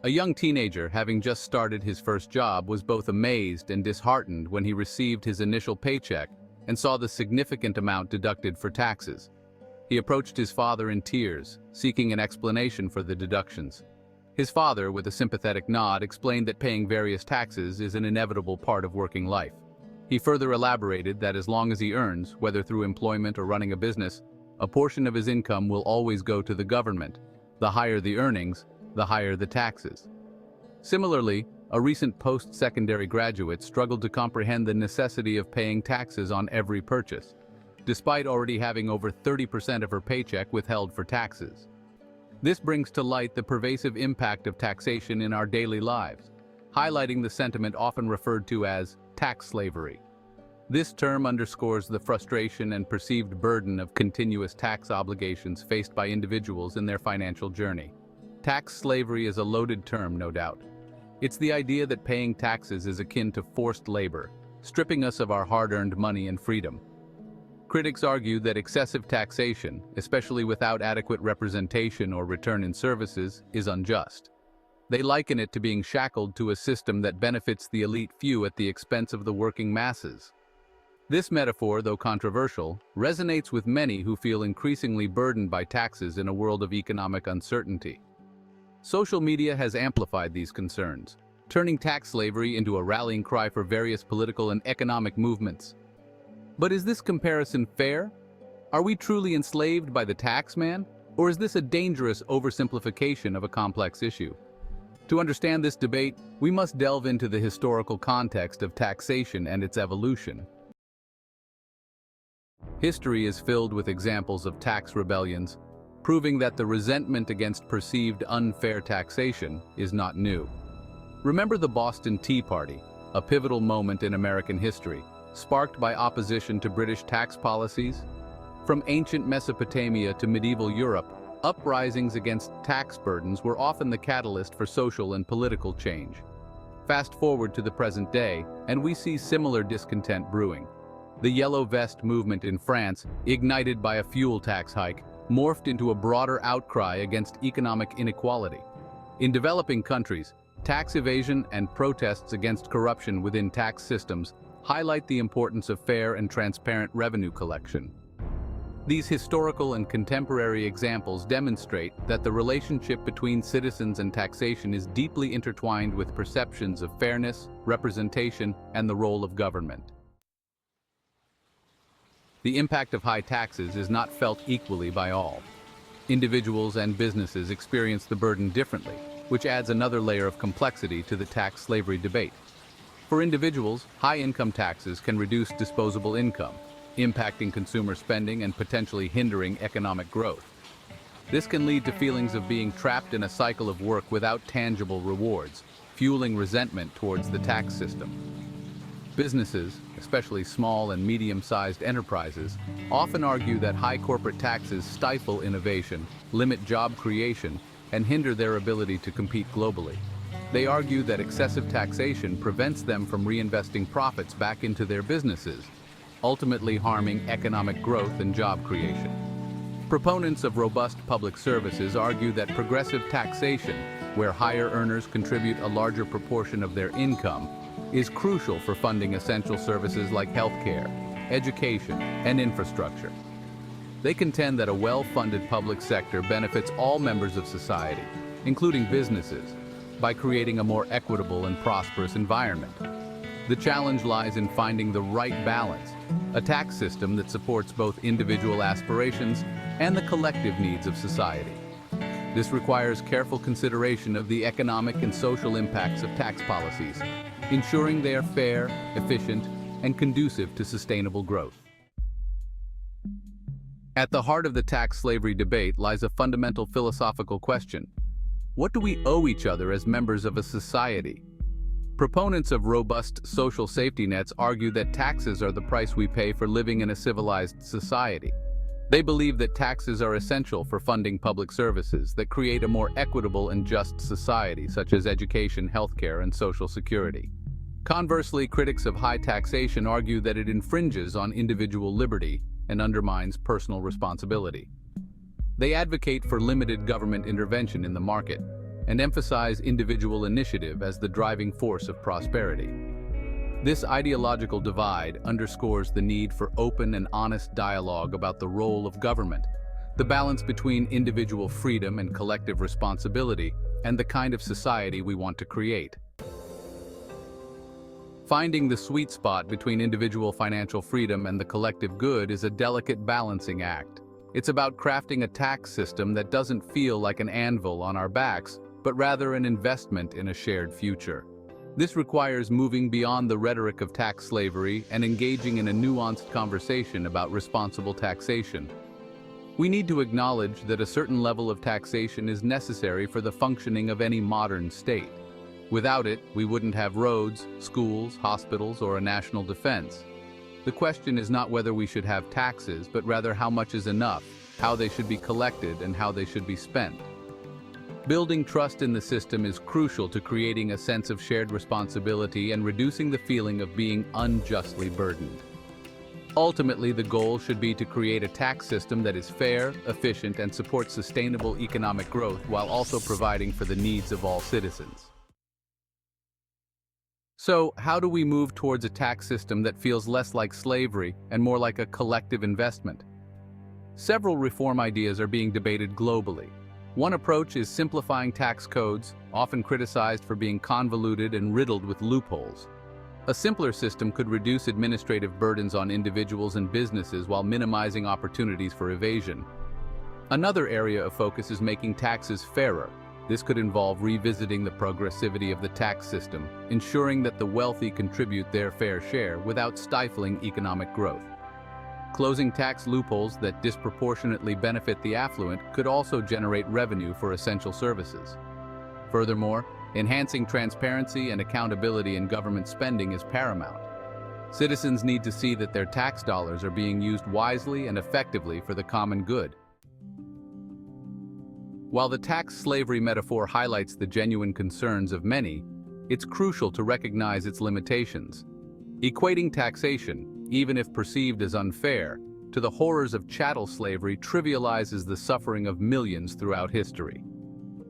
A young teenager, having just started his first job, was both amazed and disheartened when he received his initial paycheck and saw the significant amount deducted for taxes. He approached his father in tears, seeking an explanation for the deductions. His father, with a sympathetic nod, explained that paying various taxes is an inevitable part of working life. He further elaborated that as long as he earns, whether through employment or running a business, a portion of his income will always go to the government. The higher the earnings, the higher the taxes. Similarly, a recent post-secondary graduate struggled to comprehend the necessity of paying taxes on every purchase, despite already having over 30% of her paycheck withheld for taxes. This brings to light the pervasive impact of taxation in our daily lives, highlighting the sentiment often referred to as tax slavery. This term underscores the frustration and perceived burden of continuous tax obligations faced by individuals in their financial journey. Tax slavery is a loaded term, no doubt. It's the idea that paying taxes is akin to forced labor, stripping us of our hard-earned money and freedom. Critics argue that excessive taxation, especially without adequate representation or return in services, is unjust. They liken it to being shackled to a system that benefits the elite few at the expense of the working masses. This metaphor, though controversial, resonates with many who feel increasingly burdened by taxes in a world of economic uncertainty. Social media has amplified these concerns, turning tax slavery into a rallying cry for various political and economic movements. But is this comparison fair? Are we truly enslaved by the tax man, or is this a dangerous oversimplification of a complex issue? To understand this debate, we must delve into the historical context of taxation and its evolution. History is filled with examples of tax rebellions, proving that the resentment against perceived unfair taxation is not new. Remember the Boston Tea Party, a pivotal moment in American history, sparked by opposition to British tax policies? From ancient Mesopotamia to medieval Europe, uprisings against tax burdens were often the catalyst for social and political change. Fast forward to the present day, and we see similar discontent brewing. The Yellow Vest movement in France, ignited by a fuel tax hike, morphed into a broader outcry against economic inequality. In developing countries, tax evasion and protests against corruption within tax systems highlight the importance of fair and transparent revenue collection. These historical and contemporary examples demonstrate that the relationship between citizens and taxation is deeply intertwined with perceptions of fairness, representation, and the role of government. The impact of high taxes is not felt equally by all. Individuals and businesses experience the burden differently, which adds another layer of complexity to the tax slavery debate. For individuals, high income taxes can reduce disposable income, impacting consumer spending and potentially hindering economic growth. This can lead to feelings of being trapped in a cycle of work without tangible rewards, fueling resentment towards the tax system. Businesses, especially small and medium-sized enterprises, often argue that high corporate taxes stifle innovation, limit job creation, and hinder their ability to compete globally. They argue that excessive taxation prevents them from reinvesting profits back into their businesses, ultimately harming economic growth and job creation. Proponents of robust public services argue that progressive taxation, where higher earners contribute a larger proportion of their income, is crucial for funding essential services like healthcare, education, and infrastructure. They contend that a well-funded public sector benefits all members of society, including businesses, by creating a more equitable and prosperous environment. The challenge lies in finding the right balance, a tax system that supports both individual aspirations and the collective needs of society. This requires careful consideration of the economic and social impacts of tax policies, ensuring they are fair, efficient, and conducive to sustainable growth. At the heart of the tax slavery debate lies a fundamental philosophical question. What do we owe each other as members of a society? Proponents of robust social safety nets argue that taxes are the price we pay for living in a civilized society. They believe that taxes are essential for funding public services that create a more equitable and just society, such as education, healthcare, and social security. Conversely, critics of high taxation argue that it infringes on individual liberty and undermines personal responsibility. They advocate for limited government intervention in the market, and emphasize individual initiative as the driving force of prosperity. This ideological divide underscores the need for open and honest dialogue about the role of government, the balance between individual freedom and collective responsibility, and the kind of society we want to create. Finding the sweet spot between individual financial freedom and the collective good is a delicate balancing act. It's about crafting a tax system that doesn't feel like an anvil on our backs, but rather an investment in a shared future. This requires moving beyond the rhetoric of tax slavery and engaging in a nuanced conversation about responsible taxation. We need to acknowledge that a certain level of taxation is necessary for the functioning of any modern state. Without it, we wouldn't have roads, schools, hospitals, or a national defense. The question is not whether we should have taxes, but rather how much is enough, how they should be collected, and how they should be spent. Building trust in the system is crucial to creating a sense of shared responsibility and reducing the feeling of being unjustly burdened. Ultimately, the goal should be to create a tax system that is fair, efficient, and supports sustainable economic growth while also providing for the needs of all citizens. So, how do we move towards a tax system that feels less like slavery and more like a collective investment? Several reform ideas are being debated globally. One approach is simplifying tax codes, often criticized for being convoluted and riddled with loopholes. A simpler system could reduce administrative burdens on individuals and businesses while minimizing opportunities for evasion. Another area of focus is making taxes fairer. This could involve revisiting the progressivity of the tax system, ensuring that the wealthy contribute their fair share without stifling economic growth. Closing tax loopholes that disproportionately benefit the affluent could also generate revenue for essential services. Furthermore, enhancing transparency and accountability in government spending is paramount. Citizens need to see that their tax dollars are being used wisely and effectively for the common good. While the tax slavery metaphor highlights the genuine concerns of many, it's crucial to recognize its limitations. Equating taxation, even if perceived as unfair, to the horrors of chattel slavery trivializes the suffering of millions throughout history.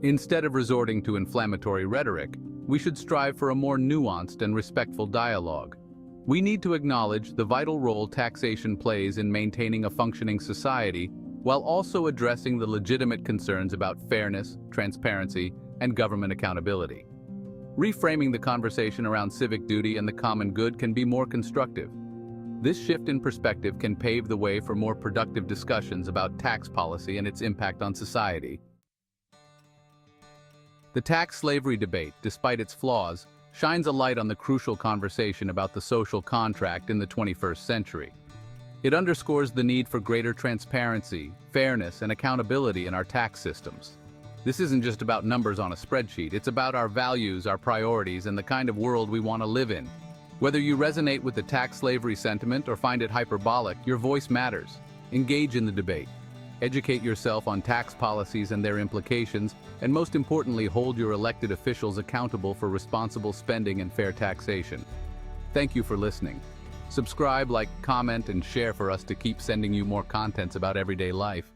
Instead of resorting to inflammatory rhetoric, we should strive for a more nuanced and respectful dialogue. We need to acknowledge the vital role taxation plays in maintaining a functioning society, while also addressing the legitimate concerns about fairness, transparency, and government accountability. Reframing the conversation around civic duty and the common good can be more constructive. This shift in perspective can pave the way for more productive discussions about tax policy and its impact on society. The tax slavery debate, despite its flaws, shines a light on the crucial conversation about the social contract in the 21st century. It underscores the need for greater transparency, fairness, and accountability in our tax systems. This isn't just about numbers on a spreadsheet, it's about our values, our priorities, and the kind of world we want to live in. Whether you resonate with the tax slavery sentiment or find it hyperbolic, your voice matters. Engage in the debate. Educate yourself on tax policies and their implications, and most importantly, hold your elected officials accountable for responsible spending and fair taxation. Thank you for listening. Subscribe, like, comment, and share for us to keep sending you more contents about everyday life.